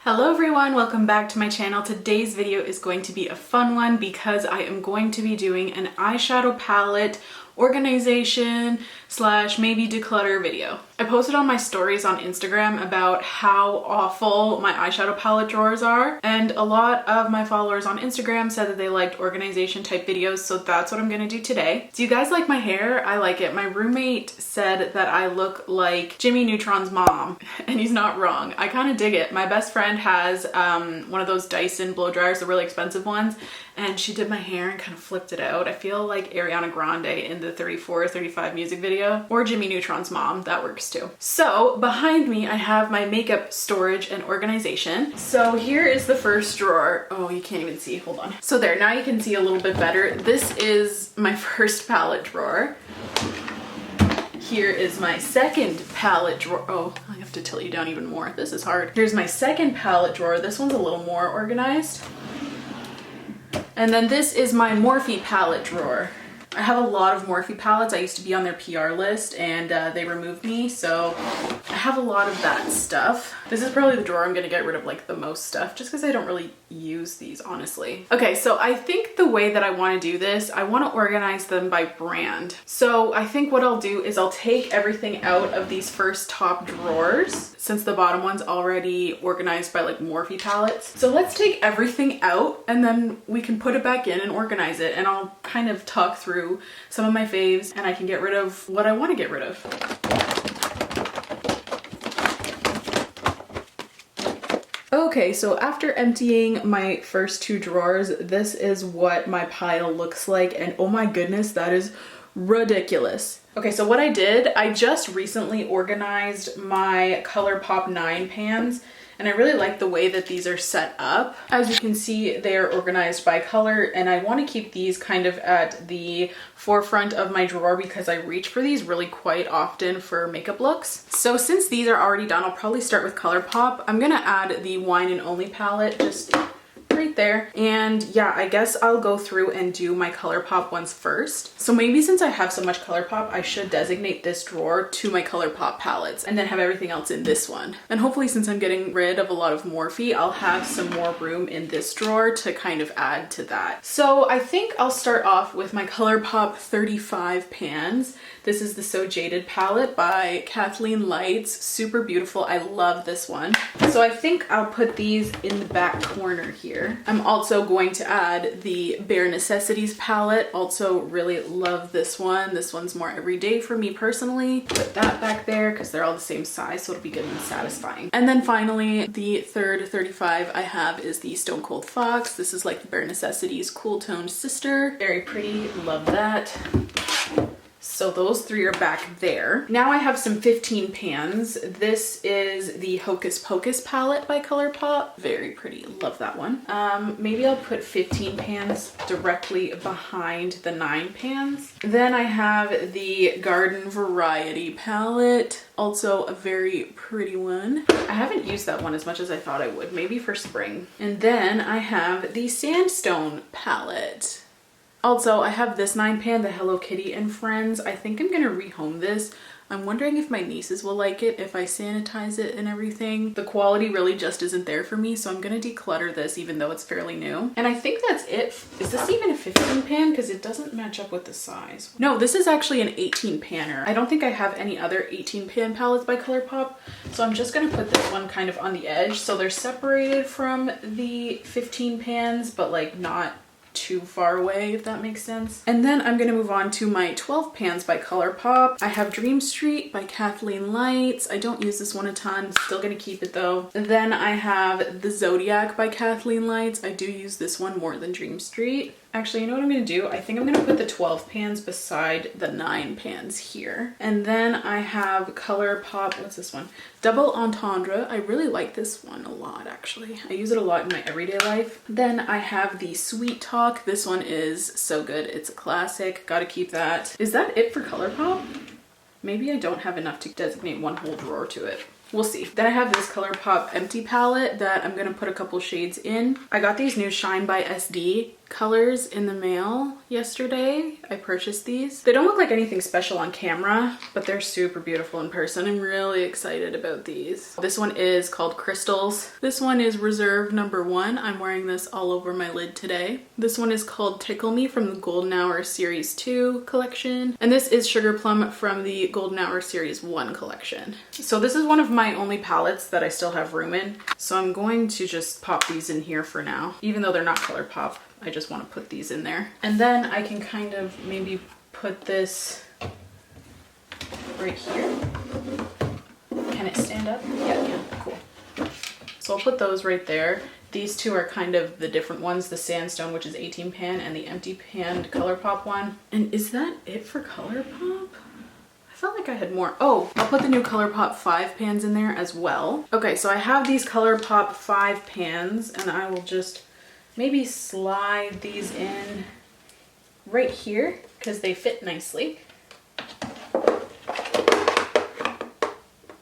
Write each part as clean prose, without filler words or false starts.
Hello everyone, welcome back to my channel. Today's video is going to be a fun one because I am going to be doing an eyeshadow palette organization slash maybe declutter video. I posted on my stories on Instagram about how awful my eyeshadow palette drawers are, and a lot of my followers on Instagram said that they liked organization type videos, so that's what I'm gonna do today. Do you guys like my hair? I like it. My roommate said that I look like Jimmy Neutron's mom, and he's not wrong. I kind of dig it. My best friend has one of those Dyson blow dryers, the really expensive ones, and she did my hair and kind of flipped it out. I feel like Ariana Grande in the 34 or 35 music video, or Jimmy Neutron's mom. That works too. So behind me I have my makeup storage and organization. So here is the first drawer. Oh, you can't even see, hold on. So there, now you can see a little bit better. This is my first palette drawer. Here is my second palette drawer. Oh, I have to tilt you down even more. This is hard. Here's my second palette drawer. This one's a little more organized. And then this is my Morphe palette drawer. I have a lot of Morphe palettes. I used to be on their PR list and they removed me, so I have a lot of that stuff. This is probably the drawer I'm gonna get rid of like the most stuff, just because I don't really use these, honestly. Okay, so I think the way that I want to do this, I want to organize them by brand. So I think what I'll do is I'll take everything out of these first top drawers, since the bottom one's already organized by like Morphe palettes. So let's take everything out and then we can put it back in and organize it, and I'll kind of talk through some of my faves and I can get rid of what I want to get rid of. Okay, so after emptying my first two drawers, this is what my pile looks like, and oh my goodness, that is ridiculous. Okay, so what I did, I just recently organized my ColourPop 9 pans, and I really like the way that these are set up. As you can see, they are organized by color, and I want to keep these kind of at the forefront of my drawer because I reach for these really quite often for makeup looks. So since these are already done, I'll probably start with ColourPop. I'm gonna add the Wine and Only palette just right there. And yeah, I guess I'll go through and do my ColourPop ones first. So maybe since I have so much ColourPop, I should designate this drawer to my ColourPop palettes and then have everything else in this one. And hopefully, since I'm getting rid of a lot of Morphe, I'll have some more room in this drawer to kind of add to that. So I think I'll start off with my ColourPop 35 pans. This is the So Jaded palette by Kathleen Lights. Super beautiful. I love this one. So I think I'll put these in the back corner here. I'm also going to add the Bare Necessities palette. Also really love this one. This one's more everyday for me personally. Put that back there because they're all the same size, so it'll be good and satisfying. And then finally, the third 35 I have is the Stone Cold Fox. This is like the Bare Necessities cool toned sister. Very pretty, love that. So those three are back there. Now I have some 15 pans. This is the Hocus Pocus palette by ColourPop. Very pretty, love that one. Maybe I'll put 15 pans directly behind the 9 pans. Then I have the Garden Variety palette. Also a very pretty one. I haven't used that one as much as I thought I would, maybe for spring. And then I have the Sandstone palette. Also, I have this 9 pan, the Hello Kitty and Friends. I think I'm gonna rehome this. I'm wondering if my nieces will like it if I sanitize it and everything. The quality really just isn't there for me, so I'm gonna declutter this even though it's fairly new. And I think that's it. Is this even a 15 pan? Because it doesn't match up with the size. No, this is actually an 18 panner. I don't think I have any other 18 pan palettes by ColourPop, so I'm just gonna put this one kind of on the edge. So they're separated from the 15 pans, but like not too far away, if that makes sense. And then I'm gonna move on to my 12 pans by ColourPop. I have Dream Street by Kathleen Lights. I don't use this one a ton, still gonna keep it though. And then I have the Zodiac by Kathleen Lights. I do use this one more than Dream Street. Actually, you know what I'm gonna do? I think I'm gonna put the 12 pans beside the 9 pans here. And then I have ColourPop, what's this one? Double Entendre. I really like this one a lot, actually. I use it a lot in my everyday life. Then I have the Sweet Talk. This one is so good. It's a classic, gotta keep that. Is that it for ColourPop? Maybe I don't have enough to designate one whole drawer to it. We'll see. Then I have this ColourPop Empty palette that I'm gonna put a couple shades in. I got these new Shine by SD colors in the mail yesterday. I purchased these. They don't look like anything special on camera, but they're super beautiful in person. I'm really excited about these. This one is called Crystals. This one is Reserve number 1. I'm wearing this all over my lid today. This one is called Tickle Me from the Golden Hour Series 2 collection. And this is Sugar Plum from the Golden Hour Series 1 collection. So this is one of my only palettes that I still have room in. So I'm going to just pop these in here for now, even though they're not ColourPop. I just want to put these in there. And then I can kind of maybe put this right here. Can it stand up? Yeah, it can. Cool. So I'll put those right there. These two are kind of the different ones, the Sandstone, which is 18 pan, and the empty pan ColourPop one. And is that it for ColourPop? I felt like I had more. Oh, I'll put the new ColourPop 5 pans in there as well. Okay, so I have these ColourPop 5 pans, and I will just maybe slide these in right here because they fit nicely.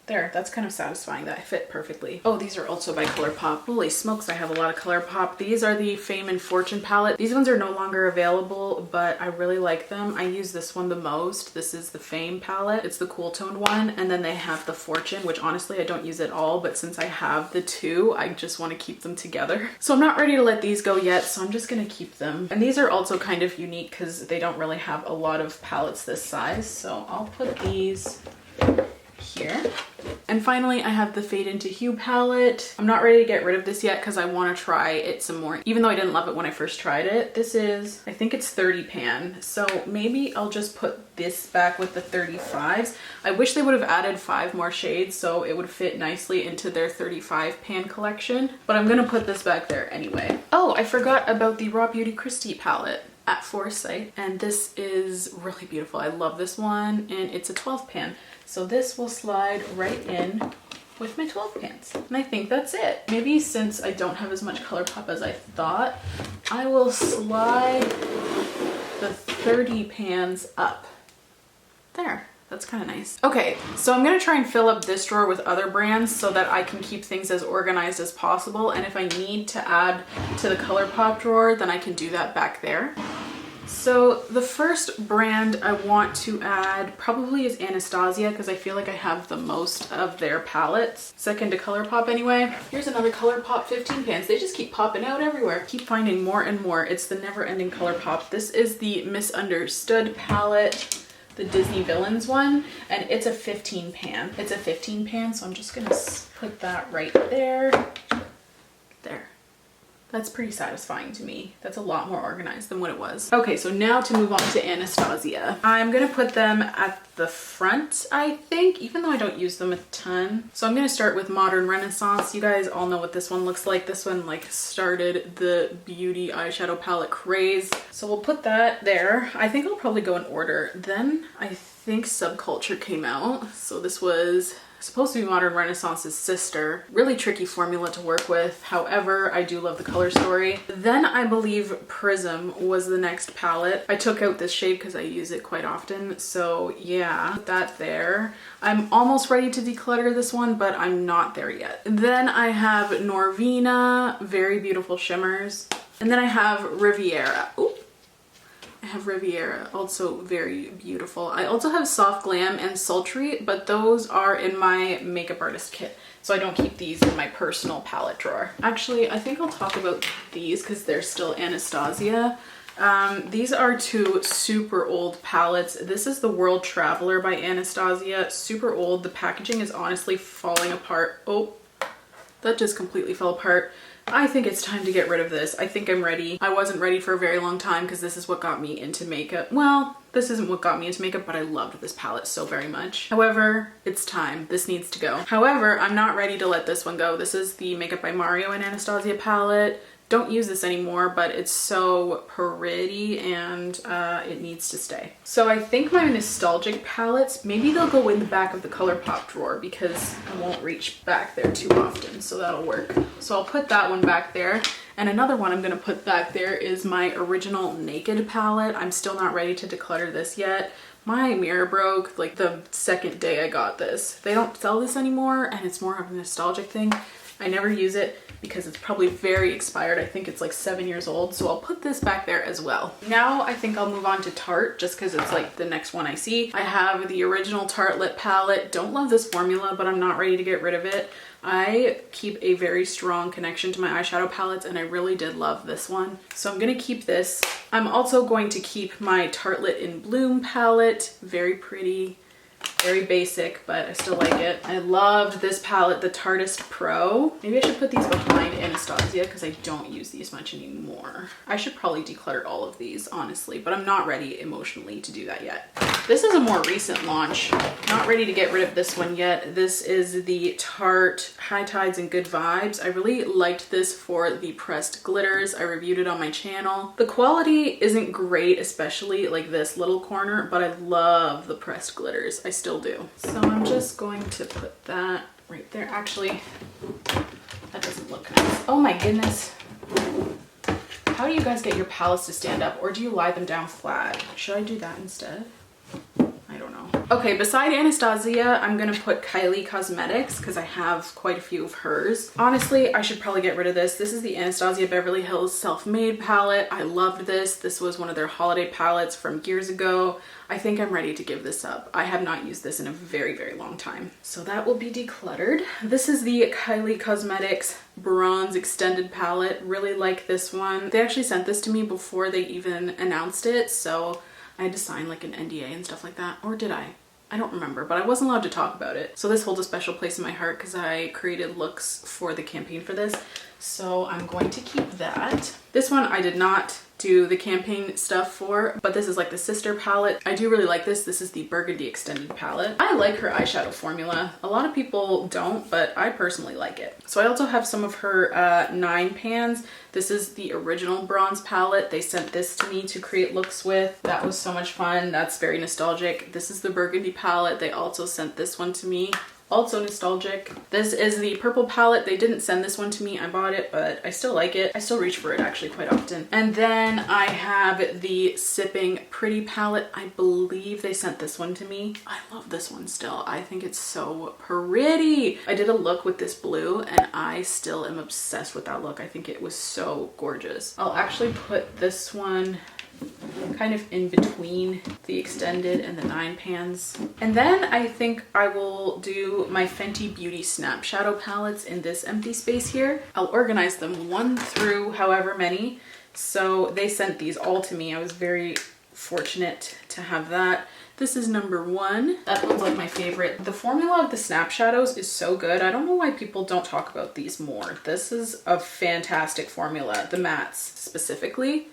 There, that's kind of satisfying that I fit perfectly. Oh, these are also by ColourPop. Holy smokes, I have a lot of ColourPop. These are the Fame and Fortune palette. These ones are no longer available, but I really like them. I use this one the most. This is the Fame palette. It's the cool toned one. And then they have the Fortune, which honestly I don't use at all, but since I have the two, I just want to keep them together. So I'm not ready to let these go yet, so I'm just gonna keep them. And these are also kind of unique because they don't really have a lot of palettes this size. So I'll put these here. And finally, I have the Fade into Hue palette. I'm not ready to get rid of this yet because I want to try it some more, even though I didn't love it when I first tried it. This is, I think it's 30 pan. So maybe I'll just put this back with the 35s. I wish they would have added 5 more shades so it would fit nicely into their 35 pan collection, but I'm gonna put this back there anyway. Oh, I forgot about the Raw Beauty Christie palette at Foresight, and this is really beautiful. I love this one, and it's a 12 pan. So this will slide right in with my 12 pans. And I think that's it. Maybe since I don't have as much ColourPop as I thought, I will slide the 30 pans up. There. That's kind of nice. Okay, so I'm gonna try and fill up this drawer with other brands so that I can keep things as organized as possible. And if I need to add to the ColourPop drawer, then I can do that back there. So the first brand I want to add probably is Anastasia because I feel like I have the most of their palettes. Second to ColourPop anyway. Here's another ColourPop 15 pans. They just keep popping out everywhere. Keep finding more and more. It's the never-ending ColourPop. This is the Misunderstood palette, the Disney Villains one, and it's a 15 pan. It's a 15 pan, so I'm just gonna put that right there. There. That's pretty satisfying to me. That's a lot more organized than what it was. Okay, so now to move on to Anastasia. I'm gonna put them at the front, I think, even though I don't use them a ton. So I'm gonna start with Modern Renaissance. You guys all know what this one looks like. This one like started the beauty eyeshadow palette craze. So we'll put that there. I think I'll probably go in order. Then I think Subculture came out. So this was supposed to be Modern Renaissance's sister. Really tricky formula to work with. However, I do love the color story. Then I believe Prism was the next palette. I took out this shade because I use it quite often. So yeah, put that there. I'm almost ready to declutter this one, but I'm not there yet. Then I have Norvina, very beautiful shimmers. And then I have Riviera. Ooh. I have Riviera, also very beautiful. I also have Soft Glam and Sultry, but those are in my makeup artist kit. So I don't keep these in my personal palette drawer. Actually, I think I'll talk about these because they're still Anastasia. These are two super old palettes. This is the World Traveler by Anastasia. Super old. The packaging is honestly falling apart. Oh, that just completely fell apart. I think it's time to get rid of this. I think I'm ready. I wasn't ready for a very long time because this is what got me into makeup. Well, this isn't what got me into makeup, but I loved this palette so very much. However, it's time. This needs to go. However, I'm not ready to let this one go. This is the Makeup by Mario and Anastasia palette. Don't use this anymore, but it's so pretty and it needs to stay. So I think my nostalgic palettes, maybe they'll go in the back of the ColourPop drawer because I won't reach back there too often, so that'll work. So I'll put that one back there. And another one I'm gonna put back there is my original Naked palette. I'm still not ready to declutter this yet. My mirror broke like the second day I got this. They don't sell this anymore and it's more of a nostalgic thing. I never use it because it's probably very expired. I think it's like 7 years old, so I'll put this back there as well. Now I think I'll move on to Tarte just because it's like the next one I see. I have the original Tarte lip palette. Don't love this formula, but I'm not ready to get rid of it. I keep a very strong connection to my eyeshadow palettes, and I really did love this one. So I'm gonna keep this. I'm also going to keep my Tartelette in Bloom palette. Very pretty. Very basic, but I still like it. I loved this palette, the Tartist Pro. Maybe I should put these behind Anastasia because I don't use these much anymore. I should probably declutter all of these, honestly, but I'm not ready emotionally to do that yet. This is a more recent launch. Not ready to get rid of this one yet. This is the Tarte High Tides and Good Vibes. I really liked this for the pressed glitters. I reviewed it on my channel. The quality isn't great, especially like this little corner, but I love the pressed glitters. I still do. So I'm just going to put that right there. Actually, that doesn't look nice. Oh my goodness. How do you guys get your palettes to stand up, or do you lie them down flat? Should I do that instead? I don't know. Okay, beside Anastasia, I'm gonna put Kylie Cosmetics because I have quite a few of hers. Honestly, I should probably get rid of this. This is the Anastasia Beverly Hills Self-Made palette. I loved this. This was one of their holiday palettes from years ago. I think I'm ready to give this up. I have not used this in a very, very long time. So that will be decluttered. This is the Kylie Cosmetics Bronze Extended Palette. Really like this one. They actually sent this to me before they even announced it, so I had to sign like an NDA and stuff like that. Or did I? I don't remember, but I wasn't allowed to talk about it. So this holds a special place in my heart because I created looks for the campaign for this. So I'm going to keep that. This one I did not do the campaign stuff for, but this is like the sister palette. I do really like this. This is the Burgundy Extended palette. I like her eyeshadow formula. A lot of people don't, but I personally like it. So I also have some of her 9 pans. This is the original bronze palette. They sent this to me to create looks with. That was so much fun. That's very nostalgic. This is the Burgundy palette. They also sent this one to me. Also nostalgic. This is the purple palette. They didn't send this one to me. I bought it, but I still like it. I still reach for it actually quite often. And then I have the Sipping Pretty palette. I believe they sent this one to me. I love this one still. I think it's so pretty. I did a look with this blue and I still am obsessed with that look. I think it was so gorgeous. I'll actually put this one kind of in between the extended and the 9 pans. And then I think I will do my Fenty Beauty Snap Shadow palettes in this empty space here. I'll organize them 1 through however many. So they sent these all to me. I was very fortunate to have that. This is number 1. That one's like my favorite. The formula of the Snap Shadows is so good. I don't know why people don't talk about these more. This is a fantastic formula, the mattes specifically.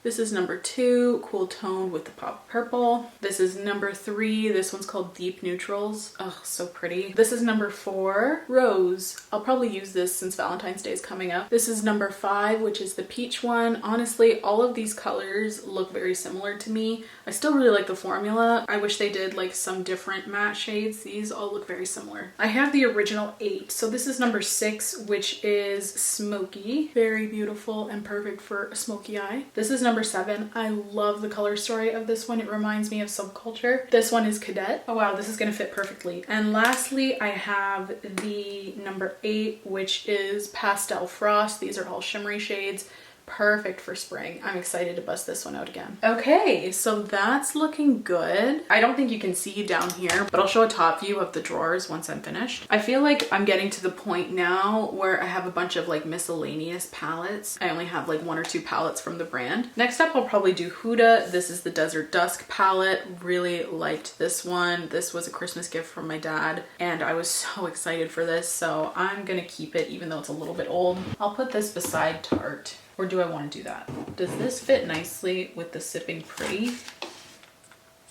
This is number 2, Cool Tone with the pop of purple. This is number 3. This one's called Deep Neutrals. Oh, so pretty. This is number 4, Rose. I'll probably use this since Valentine's Day is coming up. This is number 5, which is the peach one. Honestly, all of these colors look very similar to me. I still really like the formula. I wish they did like some different matte shades. These all look very similar. I have the original 8. So this is number 6, which is Smoky. Very beautiful and perfect for a smoky eye. This is number 7. I love the color story of this one. It reminds me of Subculture. This one is Cadet. Oh wow, this is gonna fit perfectly. And lastly, I have the number 8, which is Pastel Frost. These are all shimmery shades. Perfect for spring. I'm excited to bust this one out again. Okay, so that's looking good. I don't think you can see down here, but I'll show a top view of the drawers once I'm finished. I feel like I'm getting to the point now where I have a bunch of like miscellaneous palettes. I only have like 1 or 2 palettes from the brand. Next up, I'll probably do Huda. This is the Desert Dusk palette. Really liked this one. This was a Christmas gift from my dad, and I was so excited for this, so I'm gonna keep it even though it's a little bit old. I'll put this beside Tarte. Or do I want to do that? Does this fit nicely with the Sipping Pretty?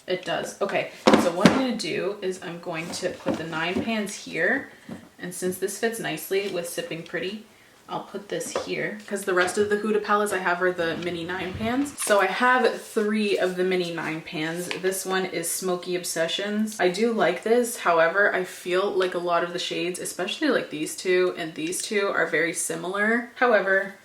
It does. Okay, so what I'm going to do is I'm going to put the 9 pans here. And since this fits nicely with Sipping Pretty, I'll put this here because the rest of the Huda palettes I have are the mini 9 pans. So I have 3 of the mini 9 pans. This one is Smoky Obsessions. I do like this. However, I feel like a lot of the shades, especially like these two and these two, are very similar. However,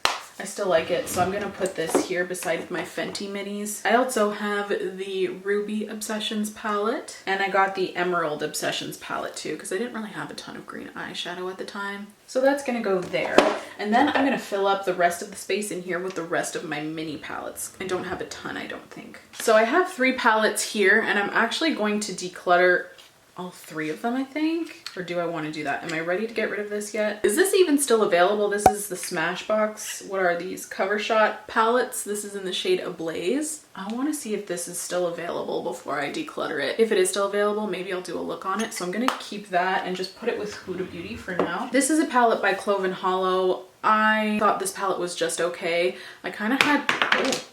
I still like it, so I'm gonna put this here beside my Fenty minis. I also have the Ruby Obsessions palette, and I got the Emerald Obsessions palette too, because I didn't really have a ton of green eyeshadow at the time. So that's gonna go there. And then I'm gonna fill up the rest of the space in here with the rest of my mini palettes. I don't have a ton, I don't think. So I have 3 palettes here, and I'm actually going to declutter all 3 of them, I think. Or do I want to do that? Am I ready to get rid of this yet? Is this even still available? This is the Smashbox. What are these? Cover Shot palettes. This is in the shade Ablaze. I want to see if this is still available before I declutter it. If it is still available, maybe I'll do a look on it. So I'm going to keep that and just put it with Huda Beauty for now. This is a palette by Cloven Hollow. I thought this palette was just okay. I kind of had... Oh.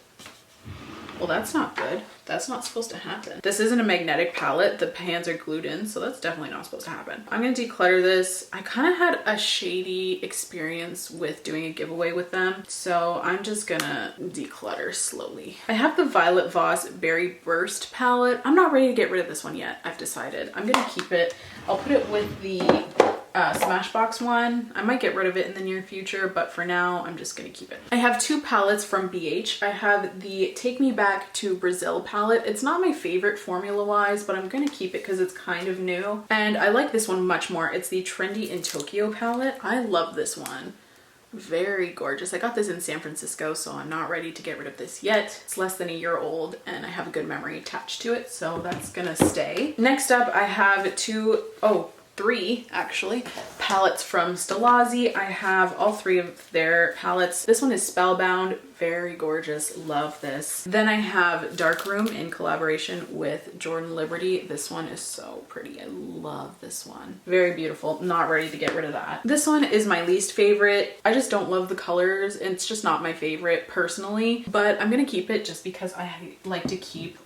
Well, that's not good. That's not supposed to happen. This isn't a magnetic palette. The pans are glued in, so that's definitely not supposed to happen. I'm gonna declutter this. I kind of had a shady experience with doing a giveaway with them, so I'm just gonna declutter slowly. I have the Violet Voss Berry Burst palette. I'm not ready to get rid of this one yet, I've decided. I'm gonna keep it. I'll put it with the Smashbox one. I might get rid of it in the near future, but for now I'm just gonna keep it. I have 2 palettes from BH. I have the Take Me Back to Brazil palette. It's not my favorite formula wise, but I'm gonna keep it because it's kind of new, and I like this one much more. It's the Trendy in Tokyo palette. I love this one. Very gorgeous. I got this in San Francisco, so I'm not ready to get rid of this yet. It's less than a year old and I have a good memory attached to it, so that's gonna stay. Next up I have 3 actually palettes from Stilazzi. I have all 3 of their palettes. This one is Spellbound, very gorgeous, love this. Then I have Darkroom in collaboration with Jordan Liberty. This one is so pretty, I love this one. Very beautiful, not ready to get rid of that. This one is my least favorite. I just don't love the colors, it's just not my favorite personally, but I'm gonna keep it just because I like to keep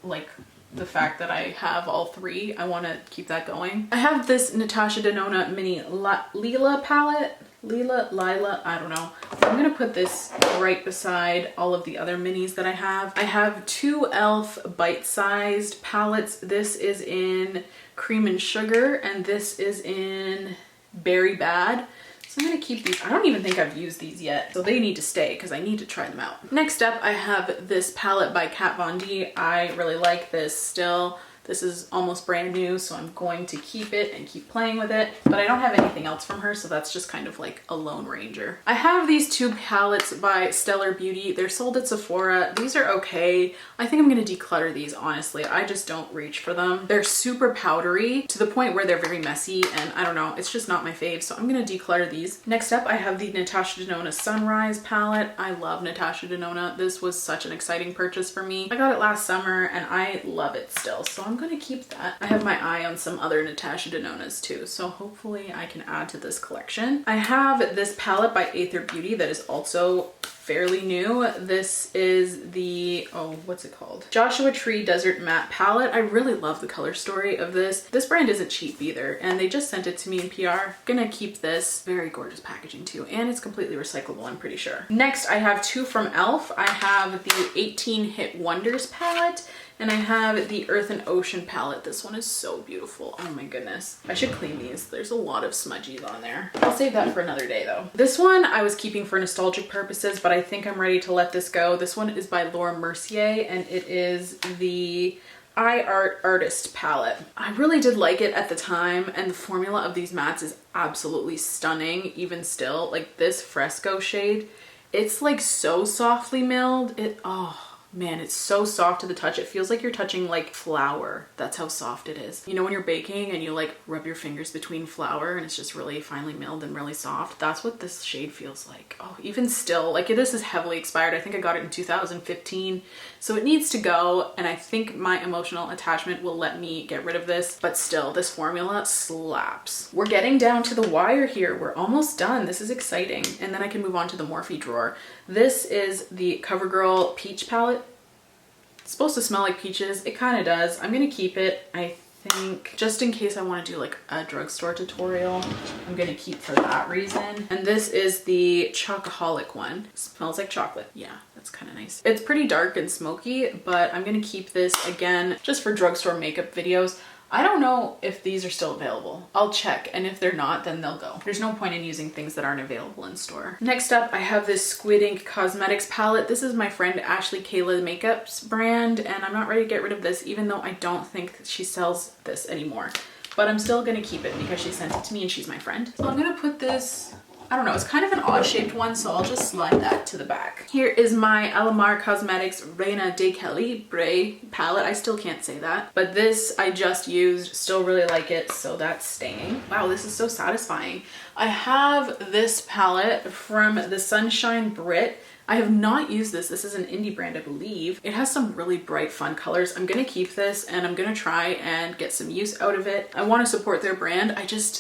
the fact that I have all 3. I want to keep that going. I have this Natasha Denona mini Lila palette. Lila, I don't know. I'm gonna put this right beside all of the other minis that I have. I have 2 e.l.f. bite-sized palettes. This is in Cream and Sugar, and this is in Berry Bad. So I'm gonna keep these. I don't even think I've used these yet, so they need to stay because I need to try them out. Next up, I have this palette by Kat Von D. I really like this still. This is almost brand new, so I'm going to keep it and keep playing with it. But I don't have anything else from her, so that's just kind of like a Lone Ranger. I have these 2 palettes by Stellar Beauty. They're sold at Sephora. These are okay. I think I'm gonna declutter these, honestly. I just don't reach for them. They're super powdery to the point where they're very messy, and I don't know, it's just not my fave, so I'm gonna declutter these. Next up, I have the Natasha Denona Sunrise palette. I love Natasha Denona. This was such an exciting purchase for me. I got it last summer, and I love it still, so I'm gonna keep that. I have my eye on some other Natasha Denonas too, so hopefully I can add to this collection. I have this palette by Aether Beauty that is also fairly new. This is the, what's it called? Joshua Tree Desert Matte palette. I really love the color story of this. This brand isn't cheap either, and they just sent it to me in PR. Gonna keep this. Very gorgeous packaging too, and it's completely recyclable, I'm pretty sure. Next, I have 2 from e.l.f. I have the 18 Hit Wonders palette, and I have the Earth and Ocean palette. This one is so beautiful. Oh my goodness. I should clean these. There's a lot of smudgies on there. I'll save that for another day though. This one I was keeping for nostalgic purposes, but I think I'm ready to let this go. This one is by Laura Mercier, and it is the Eye Art Artist palette. I really did like it at the time, and the formula of these mattes is absolutely stunning even still. Like this Fresco shade, it's like so softly milled. Man, it's so soft to the touch. It feels like you're touching like flour. That's how soft it is. You know when you're baking and you like rub your fingers between flour and it's just really finely milled and really soft? That's what this shade feels like. Oh, even still, like this is heavily expired. I think I got it in 2015, so it needs to go, and I think my emotional attachment will let me get rid of this, but still, this formula slaps. We're getting down to the wire here. We're almost done. This is exciting. And then I can move on to the Morphe drawer. This is the CoverGirl Peach palette. It's supposed to smell like peaches. It kind of does. I'm gonna keep it, I think, just in case I want to do like a drugstore tutorial. I'm gonna keep for that reason. And this is the Chocoholic one. It smells like chocolate. Yeah, that's kind of nice. It's pretty dark and smoky, but I'm gonna keep this again just for drugstore makeup videos. I don't know if these are still available. I'll check, and if they're not, then they'll go. There's no point in using things that aren't available in store. Next up, I have this Squid Ink Cosmetics palette. This is my friend Ashley Kayla Makeup's brand, and I'm not ready to get rid of this, even though I don't think that she sells this anymore. But I'm still gonna keep it because she sent it to me and she's my friend. So I'm gonna put this, I don't know, it's kind of an odd shaped one, so I'll just slide that to the back. Here is my Alamar Cosmetics Reina de Kelly Bray palette. I still can't say that, but this I just used, still really like it, so that's staying. Wow, this is so satisfying. I have this palette from the Sunshine Brit. I have not used this. This is an indie brand, I believe. It has some really bright, fun colors. I'm gonna keep this and I'm gonna try and get some use out of it. I wanna support their brand.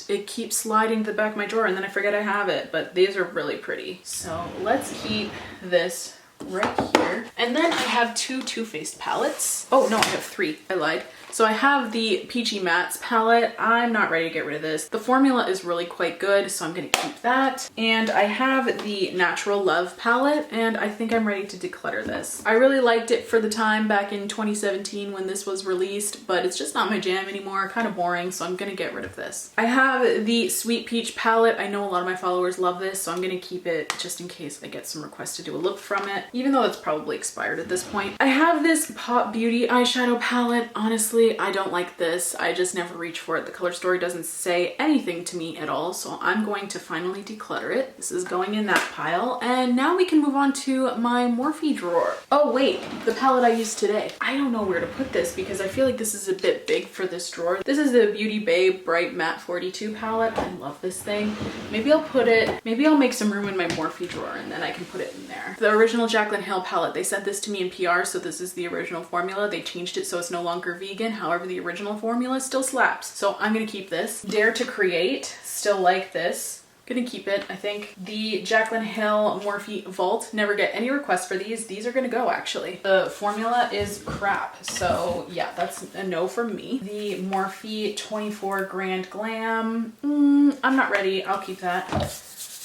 It keeps sliding to the back of my drawer and then I forget I have it, but these are really pretty. So let's keep this right here. And then I have two Too Faced palettes. Oh no, I have three, I lied. So I have the Peachy Mattes palette. I'm not ready to get rid of this. The formula is really quite good, so I'm gonna keep that. And I have the Natural Love palette, and I think I'm ready to declutter this. I really liked it for the time back in 2017 when this was released, but it's just not my jam anymore, kind of boring, so I'm gonna get rid of this. I have the Sweet Peach palette. I know a lot of my followers love this, so I'm gonna keep it just in case I get some requests to do a look from it, even though it's probably expired at this point. I have this Pop Beauty eyeshadow palette. Honestly, I don't like this. I just never reach for it. The color story doesn't say anything to me at all, so I'm going to finally declutter it. This is going in that pile, and now we can move on to my Morphe drawer. Oh wait, the palette I used today. I don't know where to put this because I feel like this is a bit big for this drawer. This is the Beauty Babe Bright Matte 42 palette. I love this thing. Maybe I'll make some room in my Morphe drawer and then I can put it in there. The original Jaclyn Hill palette, they sent this to me in PR, so this is the original formula. They changed it so it's no longer vegan. However, the original formula still slaps. So I'm gonna keep this. Dare to Create, still like this. Gonna keep it, I think. The Jaclyn Hill Morphe Vault, never get any requests for these. These are gonna go actually. The formula is crap, so yeah, that's a no from me. The Morphe 24 Grand Glam, I'm not ready, I'll keep that.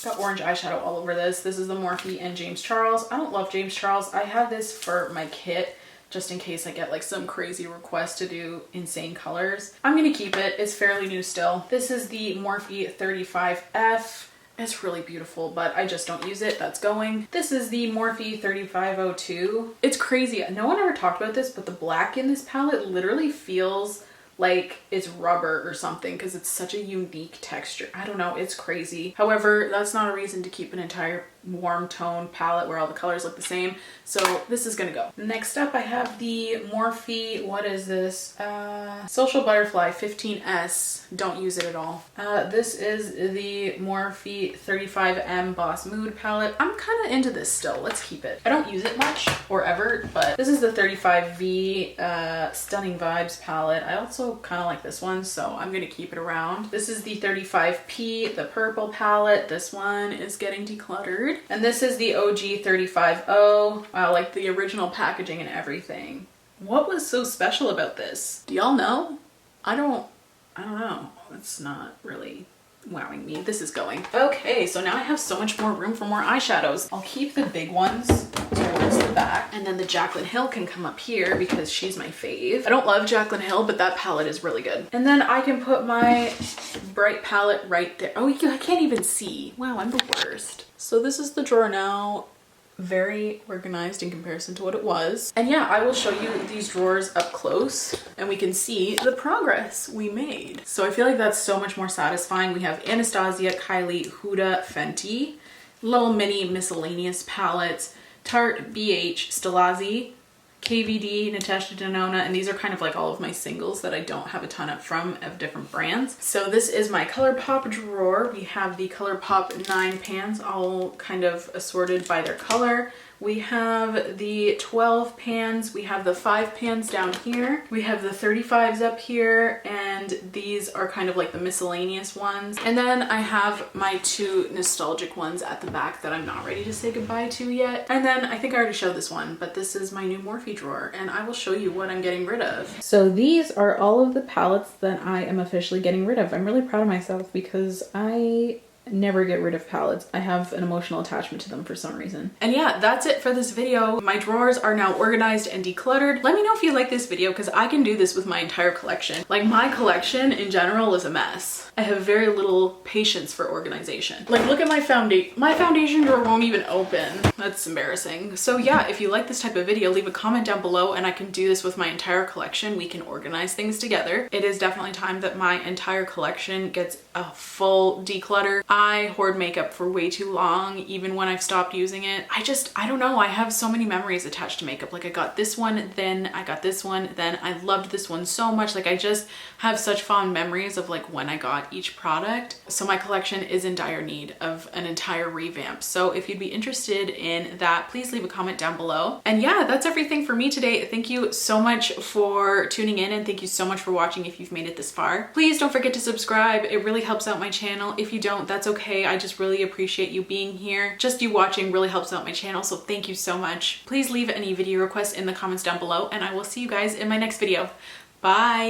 Got orange eyeshadow all over this. This is the Morphe and James Charles. I don't love James Charles. I have this for my kit, just in case I get like some crazy request to do insane colors. I'm gonna keep it. It's fairly new still. This is the Morphe 35F. It's really beautiful, but I just don't use it. That's going. This is the Morphe 3502. It's crazy. No one ever talked about this, but the black in this palette literally feels like it's rubber or something because it's such a unique texture. I don't know, it's crazy. However, that's not a reason to keep an entire warm tone palette where all the colors look the same. So this is gonna go. Next up, I have the Morphe, what is this? Social Butterfly 15S. Don't use it at all. This is the Morphe 35M Boss Mood palette. I'm kind of into this still. Let's keep it. I don't use it much or ever, but this is the 35V Stunning Vibes palette. I also kind of like this one, so I'm gonna keep it around. This is the 35P, the purple palette. This one is getting decluttered. And this is the OG 35O. Wow, like the original packaging and everything. What was so special about this? Do y'all know? I don't know. It's not really wowing me. This is going. Okay, so now I have so much more room for more eyeshadows. I'll keep the big ones towards the back, and then the Jaclyn Hill can come up here because she's my fave. I don't love Jaclyn Hill, but that palette is really good. And then I can put my bright palette right there. Oh, I can't even see. Wow, I'm the worst. So this is the drawer now. Very organized in comparison to what it was. And yeah, I will show you these drawers up close and we can see the progress we made. So I feel like that's so much more satisfying. We have Anastasia, Kylie, Huda, Fenty, little mini miscellaneous palettes, Tarte, BH, Stilazzi, KVD, Natasha Denona, and these are kind of like all of my singles that I don't have a ton of different brands. So this is my ColourPop drawer. We have the ColourPop 9 pans all kind of assorted by their color. We have the 12 pans, we have the 5 pans down here, we have the 35s up here, and these are kind of like the miscellaneous ones. And then I have my 2 nostalgic ones at the back that I'm not ready to say goodbye to yet. And then I think I already showed this one, but this is my new Morphe drawer, and I will show you what I'm getting rid of. So these are all of the palettes that I am officially getting rid of. I'm really proud of myself because I never get rid of palettes. I have an emotional attachment to them for some reason. And yeah, that's it for this video. My drawers are now organized and decluttered. Let me know if you like this video because I can do this with my entire collection. Like, my collection in general is a mess. I have very little patience for organization. Like, look at my foundation. My foundation drawer won't even open. That's embarrassing. So yeah, if you like this type of video, leave a comment down below and I can do this with my entire collection. We can organize things together. It is definitely time that my entire collection gets a full declutter. I hoard makeup for way too long, even when I've stopped using it. I don't know, I have so many memories attached to makeup. Like, I got this one, then I got this one, then I loved this one so much. Like, I just have such fond memories of like when I got each product. So my collection is in dire need of an entire revamp. So if you'd be interested in that, please leave a comment down below. And yeah, that's everything for me today. Thank you so much for tuning in and thank you so much for watching if you've made it this far. Please don't forget to subscribe. It really helps out my channel. If you don't, that's okay. I just really appreciate you being here. Just you watching really helps out my channel, so thank you so much. Please leave any video requests in the comments down below and I will see you guys in my next video. Bye!